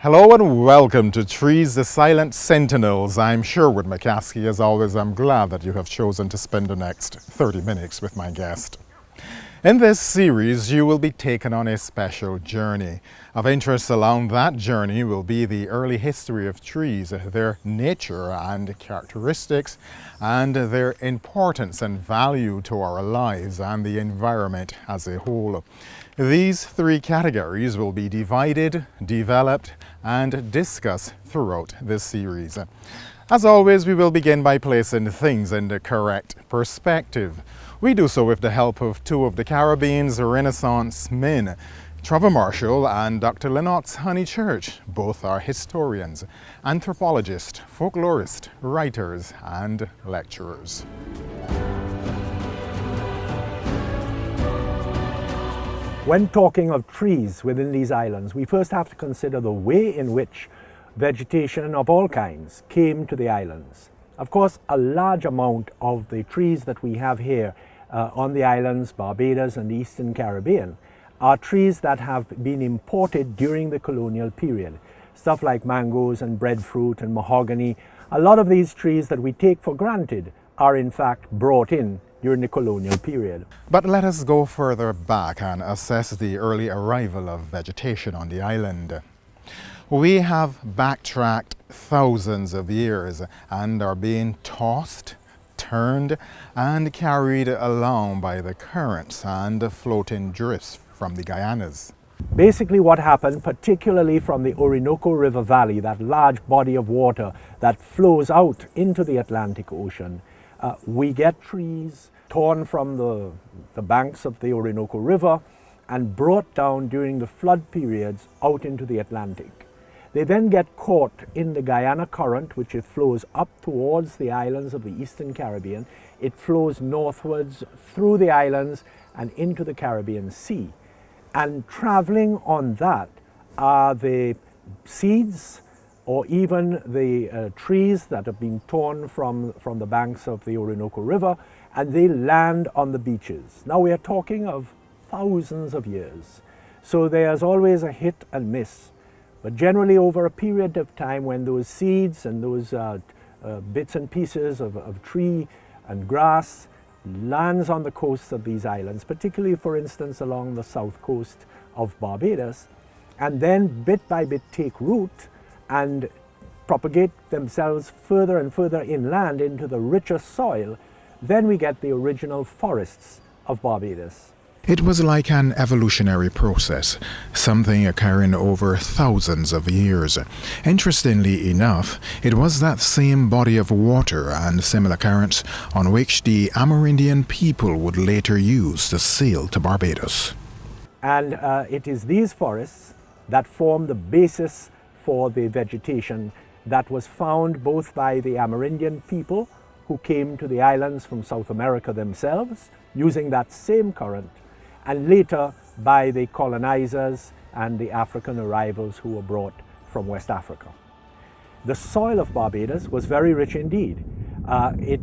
Hello and welcome to Trees the Silent Sentinels. I'm Sherwood McCaskie. As always, I'm glad that you have chosen to spend the next 30 minutes with my guest. In this series, you will be taken on a special journey. Of interest along that journey will be the early history of trees, their nature and characteristics, and their importance and value to our lives and the environment as a whole. These three categories will be divided, developed, and discussed throughout this series. As always, we will begin by placing things in the correct perspective. We do so with the help of two of the Caribbean's Renaissance men, Trevor Marshall and Dr. Lennox Honeychurch. Both are historians, anthropologists, folklorists, writers, and lecturers. When talking of trees within these islands, we first have to consider the way in which vegetation of all kinds came to the islands. Of course, a large amount of the trees that we have here on the islands, Barbados and the Eastern Caribbean, are trees that have been imported during the colonial period. Stuff like mangoes and breadfruit and mahogany. A lot of these trees that we take for granted are in fact brought in during the colonial period. But let us go further back and assess the early arrival of vegetation on the island. We have backtracked thousands of years and are being tossed, turned, and carried along by the currents and floating drifts from the Guyanas. Basically what happened, particularly from the Orinoco River Valley, that large body of water that flows out into the Atlantic Ocean, we get trees torn from the banks of the Orinoco River and brought down during the flood periods out into the Atlantic. They then get caught in the Guyana current, which it flows up towards the islands of the Eastern Caribbean. It flows northwards through the islands and into the Caribbean Sea. And traveling on that are the seeds or even the trees that have been torn from the banks of the Orinoco River, and they land on the beaches. Now we are talking of thousands of years. So there's always a hit and miss. But generally over a period of time when those seeds and those bits and pieces of tree and grass lands on the coasts of these islands, particularly for instance along the south coast of Barbados, and then bit by bit take root and propagate themselves further and further inland into the richer soil, then we get the original forests of Barbados. It was like an evolutionary process, something occurring over thousands of years. Interestingly enough, it was that same body of water and similar currents on which the Amerindian people would later use to sail to Barbados. And it is these forests that form the basis for the vegetation that was found both by the Amerindian people who came to the islands from South America themselves, using that same current, and later by the colonizers and the African arrivals who were brought from West Africa. The soil of Barbados was very rich indeed. It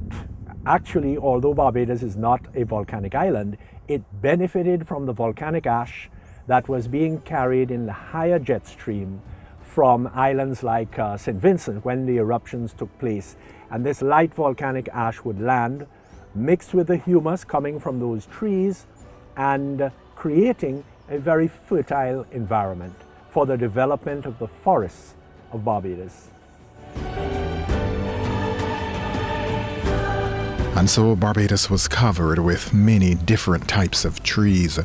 actually, although Barbados is not a volcanic island, it benefited from the volcanic ash that was being carried in the higher jet stream from islands like St. Vincent when the eruptions took place. And this light volcanic ash would land, mixed with the humus coming from those trees, and creating a very fertile environment for the development of the forests of Barbados. And so Barbados was covered with many different types of trees.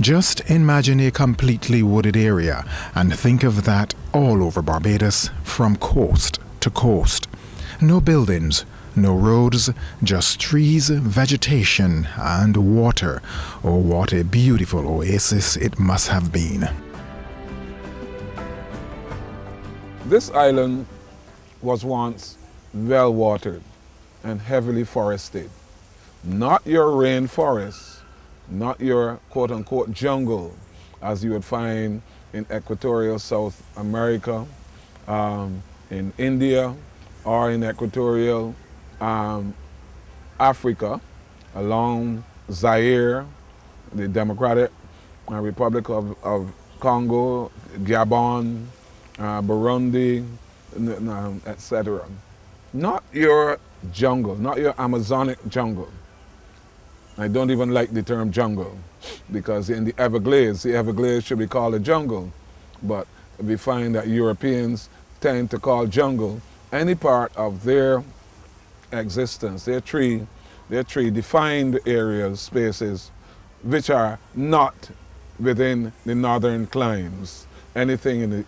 Just imagine a completely wooded area and think of that all over Barbados from coast to coast. No buildings, no roads, just trees, vegetation, and water. Oh, what a beautiful oasis it must have been. This island was once well watered and heavily forested. Not your rainforest, not your quote-unquote jungle, as you would find in equatorial South America, in India, or in equatorial Africa, along Zaire, the Democratic Republic of Congo, Gabon, Burundi, etc. Not your jungle, not your Amazonic jungle. I don't even like the term jungle, because in the Everglades should be called a jungle. But we find that Europeans tend to call jungle any part of their existence, their tree defined areas, spaces, which are not within the northern climes. Anything in the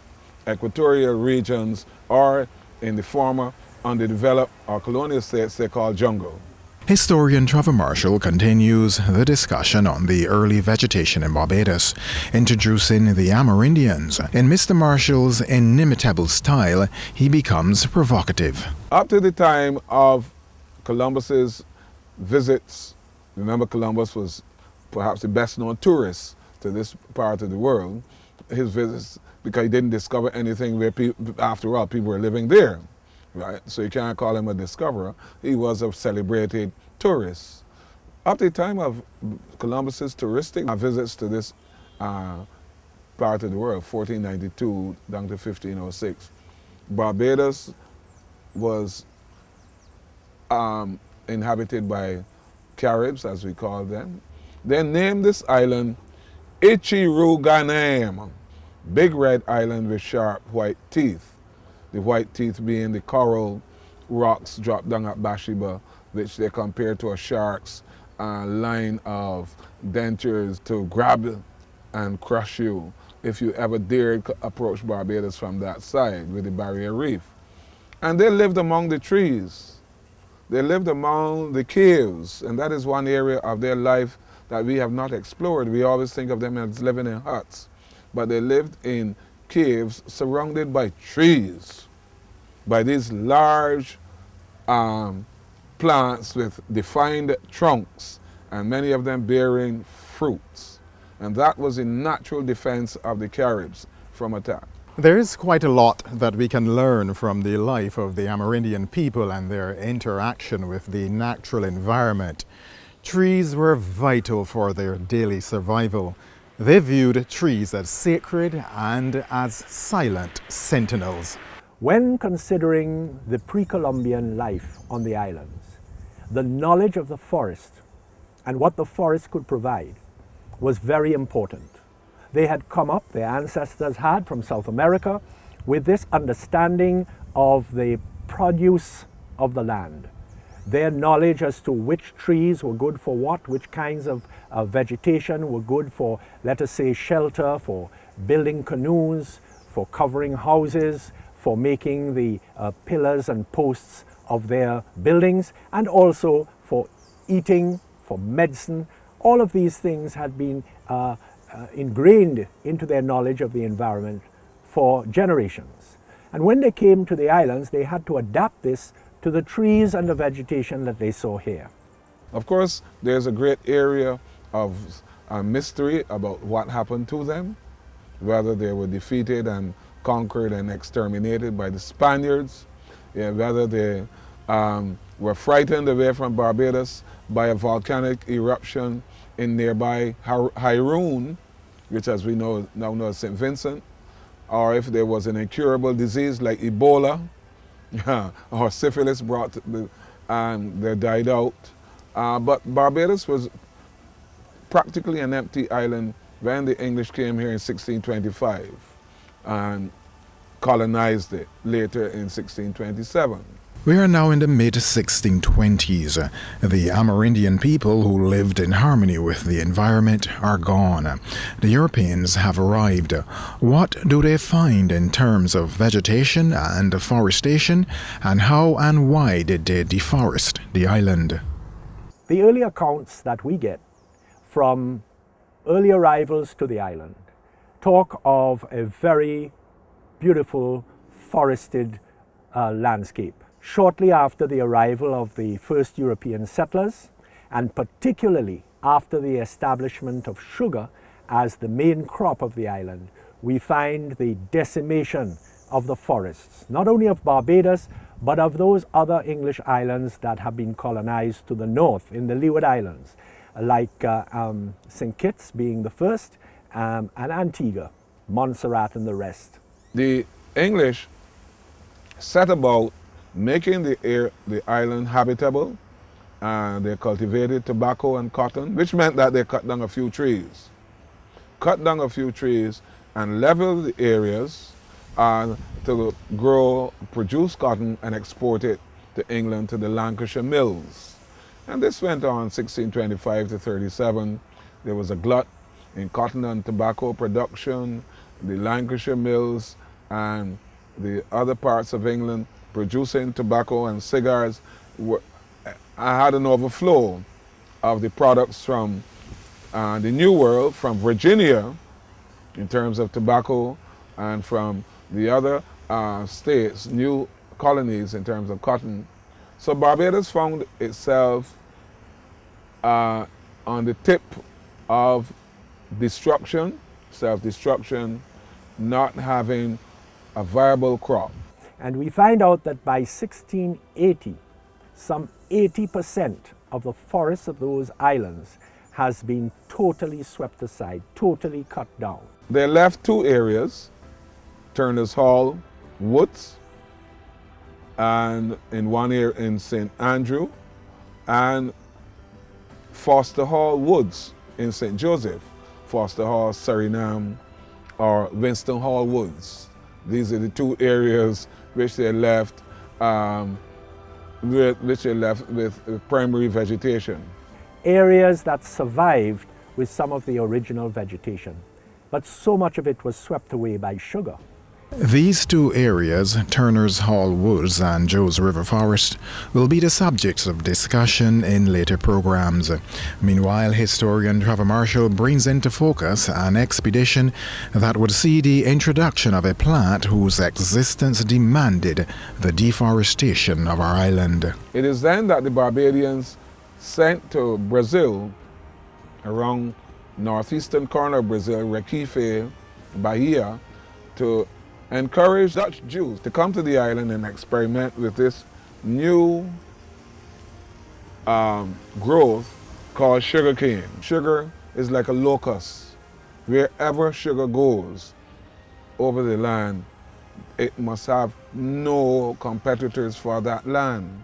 equatorial regions or in the former underdeveloped or colonial states they call jungle. Historian Trevor Marshall continues the discussion on the early vegetation in Barbados, introducing the Amerindians. In Mr. Marshall's inimitable style, he becomes provocative. Up to the time of Columbus's visits, remember Columbus was perhaps the best known tourist to this part of the world, his visits, because he didn't discover anything where after all people were living there. Right? So you can't call him a discoverer. He was a celebrated tourist. Up to the time of Columbus's touristic visits to this part of the world, 1492 down to 1506, Barbados was inhabited by Caribs, as we call them. They named this island Ichiruganam, Big Red Island with sharp white teeth. The white teeth being the coral rocks dropped down at Bathsheba, which they compare to a shark's line of dentures to grab and crush you if you ever dared approach Barbados from that side with the barrier reef. And they lived among the trees. They lived among the caves, and that is one area of their life that we have not explored. We always think of them as living in huts, but they lived in caves surrounded by trees, by these large plants with defined trunks, and many of them bearing fruits. And that was a natural defense of the Caribs from attack. There is quite a lot that we can learn from the life of the Amerindian people and their interaction with the natural environment. Trees were vital for their daily survival. They viewed trees as sacred and as silent sentinels. When considering the pre-Columbian life on the islands, the knowledge of the forest and what the forest could provide was very important. They had come up, their ancestors had, from South America, with this understanding of the produce of the land. Their knowledge as to which trees were good for what, which kinds of vegetation were good for, let us say, shelter, for building canoes, for covering houses, for making the pillars and posts of their buildings, and also for eating, for medicine. All of these things had been ingrained into their knowledge of the environment for generations. And when they came to the islands, they had to adapt this to the trees and the vegetation that they saw here. Of course, there's a great area of mystery about what happened to them, whether they were defeated and conquered and exterminated by the Spaniards, whether they were frightened away from Barbados by a volcanic eruption in nearby Haroun, which as we know now know as St. Vincent, or if there was an incurable disease like Ebola or syphilis brought and they died out. But Barbados was practically an empty island when the English came here in 1625 and colonized it later in 1627. We are now in the mid-1620s. The Amerindian people who lived in harmony with the environment are gone. The Europeans have arrived. What do they find in terms of vegetation and deforestation, and how and why did they deforest the island? The early accounts that we get from early arrivals to the island talk of a very beautiful forested landscape. Shortly after the arrival of the first European settlers, and particularly after the establishment of sugar as the main crop of the island, we find the decimation of the forests, not only of Barbados, but of those other English islands that have been colonized to the north in the Leeward Islands, like St. Kitts being the first, and Antigua, Montserrat and the rest. The English set about making the island habitable, and they cultivated tobacco and cotton, which meant that they cut down a few trees. Cut down a few trees and level the areas to grow, produce cotton and export it to England, to the Lancashire mills. And this went on 1625 to 37. There was a glut in cotton and tobacco production. The Lancashire mills and the other parts of England producing tobacco and cigars had an overflow of the products from the New World, from Virginia in terms of tobacco, and from the other states, new colonies in terms of cotton. So Barbados found itself on the tip of destruction, self-destruction, not having a viable crop. And we find out that by 1680, some 80% of the forests of those islands has been totally swept aside, totally cut down. They left two areas, Turner's Hall Woods, and in one area in St. Andrew, and Foster Hall Woods in St. Joseph, Foster Hall, Suriname, or Winston Hall Woods. These are the two areas which they left, with primary vegetation. Areas that survived with some of the original vegetation, but so much of it was swept away by sugar. These two areas, Turner's Hall Woods and Joe's River Forest, will be the subjects of discussion in later programs. Meanwhile, historian Trevor Marshall brings into focus an expedition that would see the introduction of a plant whose existence demanded the deforestation of our island. It is then that the Barbadians sent to Brazil, around northeastern corner of Brazil, Recife, Bahia, to encourage Dutch Jews to come to the island and experiment with this new growth called sugarcane. Sugar is like a locust. Wherever sugar goes over the land, it must have no competitors for that land.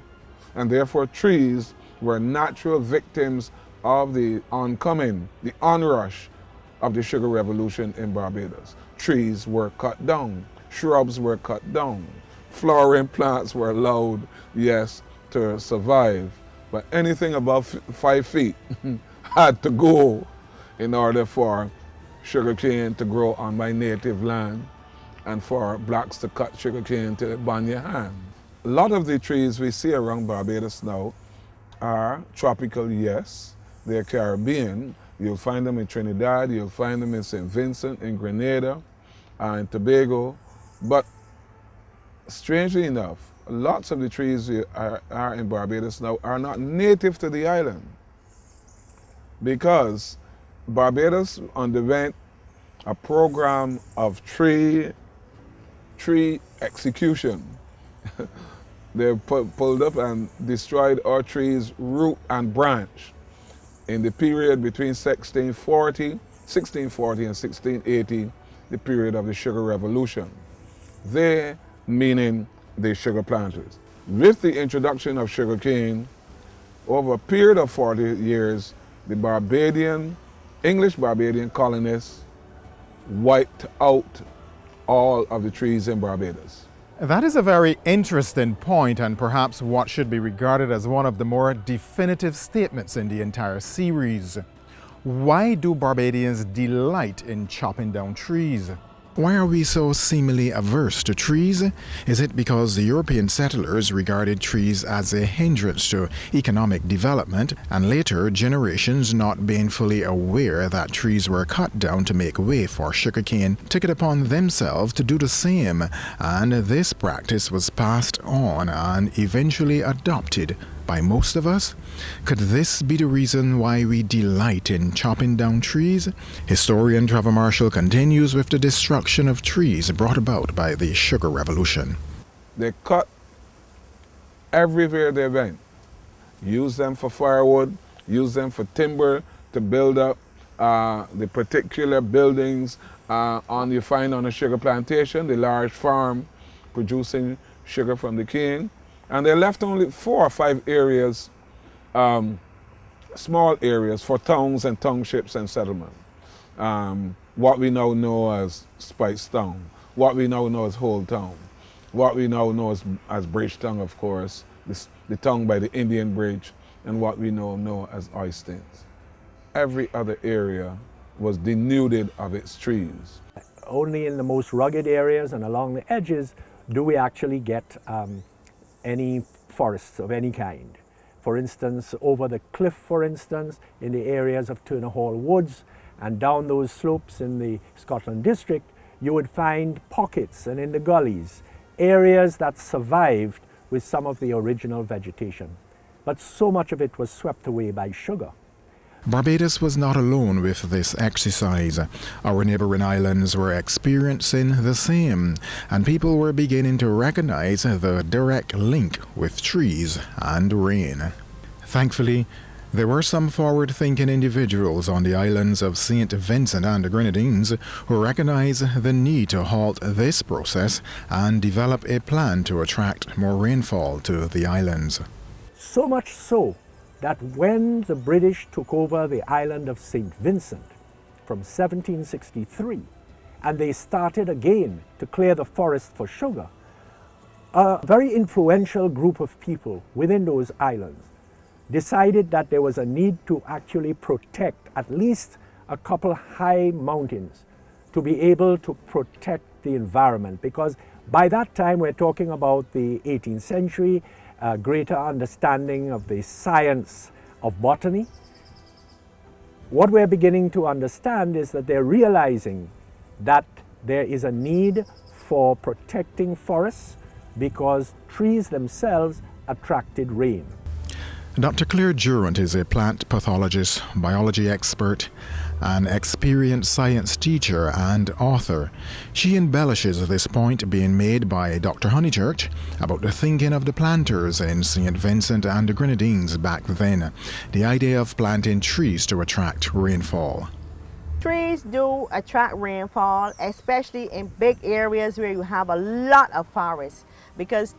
And therefore trees were natural victims of the oncoming, the onrush of the sugar revolution in Barbados. Trees were cut down, shrubs were cut down, flowering plants were allowed, yes, to survive, but anything above 5 feet had to go in order for sugarcane to grow on my native land and for blacks to cut sugarcane till it burn your hand. A lot of the trees we see around Barbados now are tropical, yes, they're Caribbean. You'll find them in Trinidad, you'll find them in St. Vincent, in Grenada, and Tobago. But strangely enough, lots of the trees are in Barbados now are not native to the island, because Barbados underwent a program of tree execution. They pulled up and destroyed our trees root and branch in the period between 1640 and 1680, the period of the sugar revolution. They, meaning the sugar planters. With the introduction of sugarcane, over a period of 40 years, the English Barbadian colonists wiped out all of the trees in Barbados. That is a very interesting point, and perhaps what should be regarded as one of the more definitive statements in the entire series. Why do Barbadians delight in chopping down trees? Why are we so seemingly averse to trees? Is it because the European settlers regarded trees as a hindrance to economic development, and later generations, not being fully aware that trees were cut down to make way for sugarcane, took it upon themselves to do the same, and this practice was passed on and eventually adopted by most of us? Could this be the reason why we delight in chopping down trees? Historian Trevor Marshall continues with the destruction of trees brought about by the sugar revolution. They cut everywhere they went. Use them for firewood, use them for timber to build up the particular buildings You find on a sugar plantation, the large farm producing sugar from the cane. And they left only 4 or 5 areas, small areas for towns and townships and settlement. What we now know as Spice Town, what we now know as Whole Town, what we now know as Bridgetown, of course, the town by the Indian Bridge, and what we now know as Oistins. Every other area was denuded of its trees. Only in the most rugged areas and along the edges do we actually get any forests of any kind. For instance, over the cliff, for instance, in the areas of Turner Hall Woods and down those slopes in the Scotland district, you would find pockets, and in the gullies, areas that survived with some of the original vegetation. But so much of it was swept away by sugar. Barbados was not alone with this exercise. Our neighbouring islands were experiencing the same, and people were beginning to recognize the direct link with trees and rain. Thankfully, there were some forward-thinking individuals on the islands of St. Vincent and the Grenadines who recognized the need to halt this process and develop a plan to attract more rainfall to the islands. So much so that when the British took over the island of St. Vincent from 1763, and they started again to clear the forest for sugar, a very influential group of people within those islands decided that there was a need to actually protect at least a couple high mountains to be able to protect the environment, because by that time we're talking about the 18th century, greater understanding of the science of botany. What we're beginning to understand is that they're realizing that there is a need for protecting forests because trees themselves attracted rain. Dr. Clear Durrant is a plant pathologist, biology expert, an experienced science teacher and author. She embellishes this point being made by Dr. Honeychurch about the thinking of the planters in St. Vincent and the Grenadines back then, the idea of planting trees to attract rainfall. Trees do attract rainfall, especially in big areas where you have a lot of forest. Because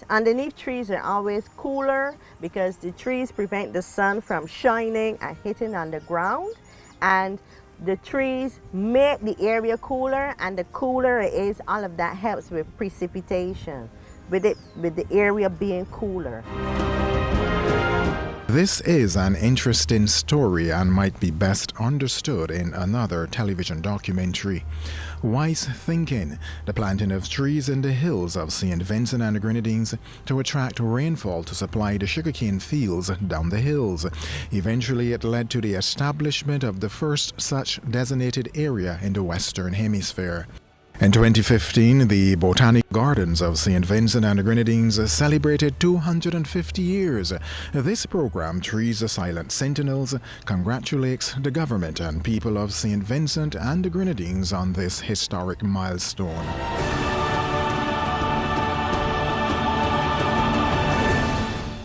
underneath trees are always cooler, because the trees prevent the sun from shining and hitting on the ground. And the trees make the area cooler, and the cooler it is, all of that helps with precipitation, with the area being cooler. This is an interesting story and might be best understood in another television documentary. Wise thinking, the planting of trees in the hills of St. Vincent and the Grenadines to attract rainfall to supply the sugarcane fields down the hills. Eventually it led to the establishment of the first such designated area in the Western Hemisphere. In 2015, the Botanic Gardens of St. Vincent and the Grenadines celebrated 250 years. This program, Trees the Silent Sentinels, congratulates the government and people of St. Vincent and the Grenadines on this historic milestone.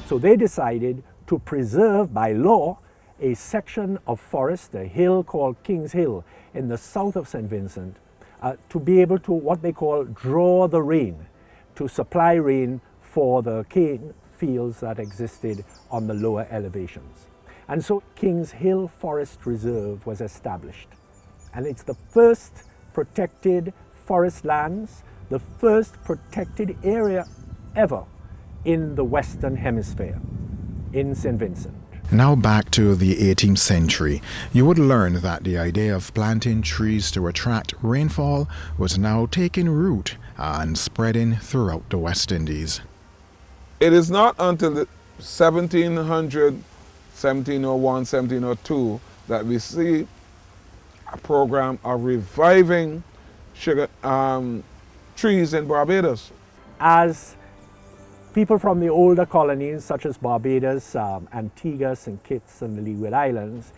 So they decided to preserve by law a section of forest, a hill called King's Hill in the south of St. Vincent, to be able to what they call draw the rain, to supply rain for the cane fields that existed on the lower elevations. And so King's Hill Forest Reserve was established. And it's the first protected forest lands, the first protected area ever in the Western Hemisphere, in St. Vincent. Now back to the 18th century, you would learn that the idea of planting trees to attract rainfall was now taking root and spreading throughout the West Indies. It is not until the 1700, 1701, 1702 that we see a program of reviving sugar trees in Barbados. As people from the older colonies, such as Barbados, Antigua, St. Kitts, and the Leeward Islands,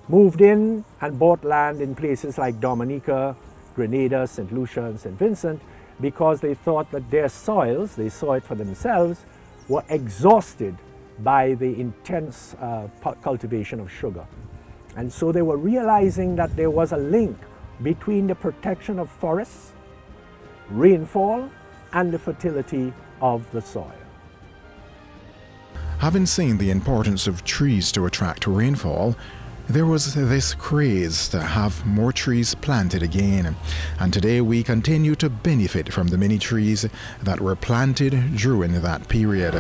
moved in and bought land in places like Dominica, Grenada, St. Lucia, and St. Vincent, because they thought that their soils, they saw it for themselves, were exhausted by the intense cultivation of sugar. And so they were realizing that there was a link between the protection of forests, rainfall, and the fertility of the soil. Having seen the importance of trees to attract rainfall, there was this craze to have more trees planted again, and today we continue to benefit from the many trees that were planted during that period.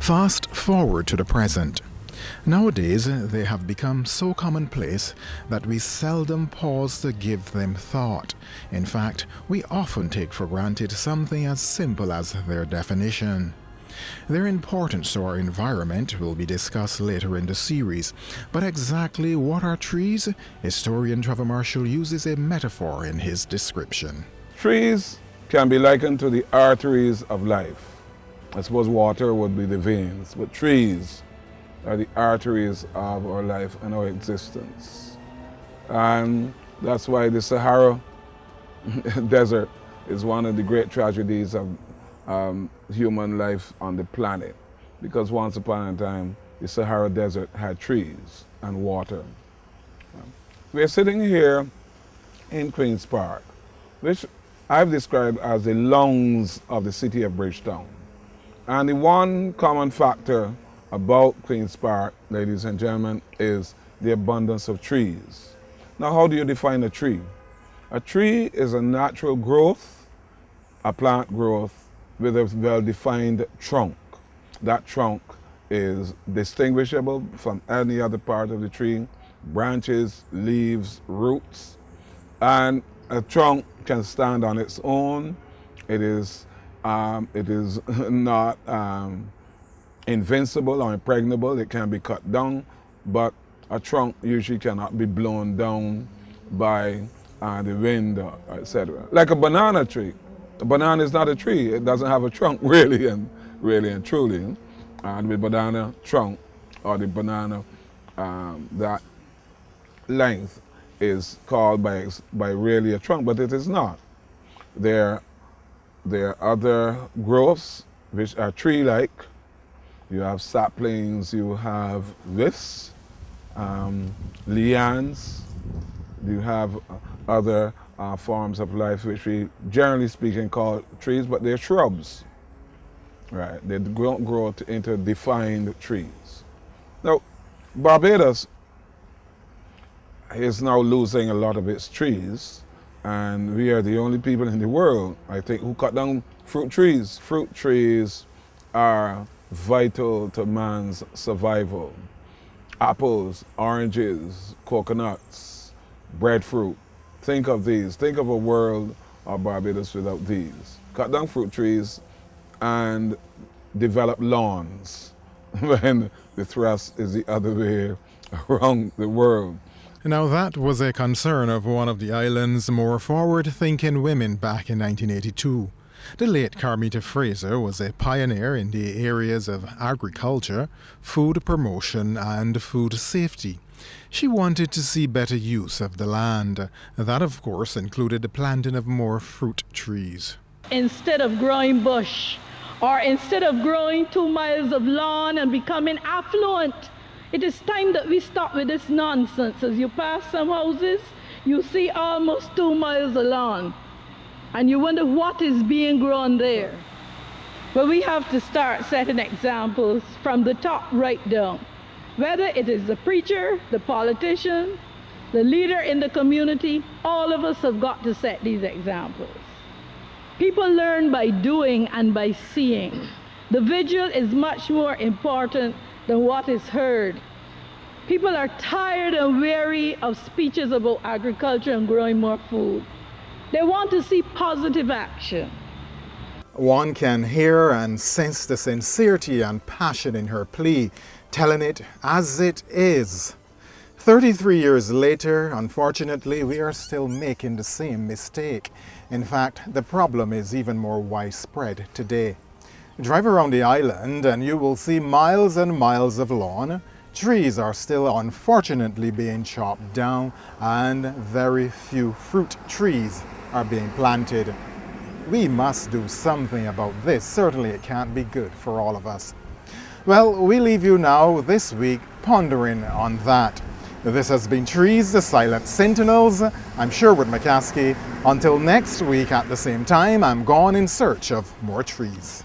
Fast forward to the present. Nowadays, they have become so commonplace that we seldom pause to give them thought. In fact, we often take for granted something as simple as their definition. Their importance to our environment will be discussed later in the series, but exactly what are trees? Historian Trevor Marshall uses a metaphor in his description. Trees can be likened to the arteries of life. I suppose water would be the veins, but trees are the arteries of our life and our existence. And that's why the Sahara Desert is one of the great tragedies of human life on the planet, because once upon a time the Sahara Desert had trees and water. We're sitting here in Queen's Park, which I've described as the lungs of the city of Bridgetown. And the one common factor about Queen's Park, ladies and gentlemen, is the abundance of trees. Now, how do you define a tree? A tree is a natural growth, a plant growth with a well-defined trunk. That trunk is distinguishable from any other part of the tree, branches, leaves, roots. And a trunk can stand on its own. It is not invincible or impregnable. It can be cut down, but a trunk usually cannot be blown down by the wind, etc. Like a banana tree. A banana is not a tree. It doesn't have a trunk, really and truly. And with banana trunk, or the banana, that length is called by really a trunk, but it is not. There are other growths which are tree-like. You have saplings, you have wisps, lianes, you have other forms of life which we generally speaking call trees, but they're shrubs. Right, they don't grow into defined trees. Now, Barbados is now losing a lot of its trees, and we are the only people in the world, I think, who cut down fruit trees. Fruit trees are vital to man's survival. Apples, oranges, coconuts, breadfruit. Think of these. Think of a world of Barbados without these. Cut down fruit trees and develop lawns when the thrust is the other way around the world. Now that was a concern of one of the island's more forward-thinking women back in 1982. The late Carmita Fraser was a pioneer in the areas of agriculture, food promotion and food safety. She wanted to see better use of the land. That, of course, included the planting of more fruit trees. Instead of growing bush, or instead of growing 2 miles of lawn and becoming affluent, it is time that we stop with this nonsense. As you pass some houses, you see almost 2 miles of lawn, and you wonder what is being grown there. But we have to start setting examples from the top right down. Whether it is the preacher, the politician, the leader in the community, all of us have got to set these examples. People learn by doing and by seeing. The visual is much more important than what is heard. People are tired and weary of speeches about agriculture and growing more food. They want to see positive action. One can hear and sense the sincerity and passion in her plea, telling it as it is. 33 years later, unfortunately, we are still making the same mistake. In fact, the problem is even more widespread today. Drive around the island and you will see miles and miles of lawn. Trees are still unfortunately being chopped down, and very few fruit trees are being planted. We must do something about this. Certainly it can't be good for all of us. Well, we leave you now this week pondering on that. This has been Trees, the Silent Sentinels. I'm Sherwood McCaskie. Until next week at the same time, I'm gone in search of more trees.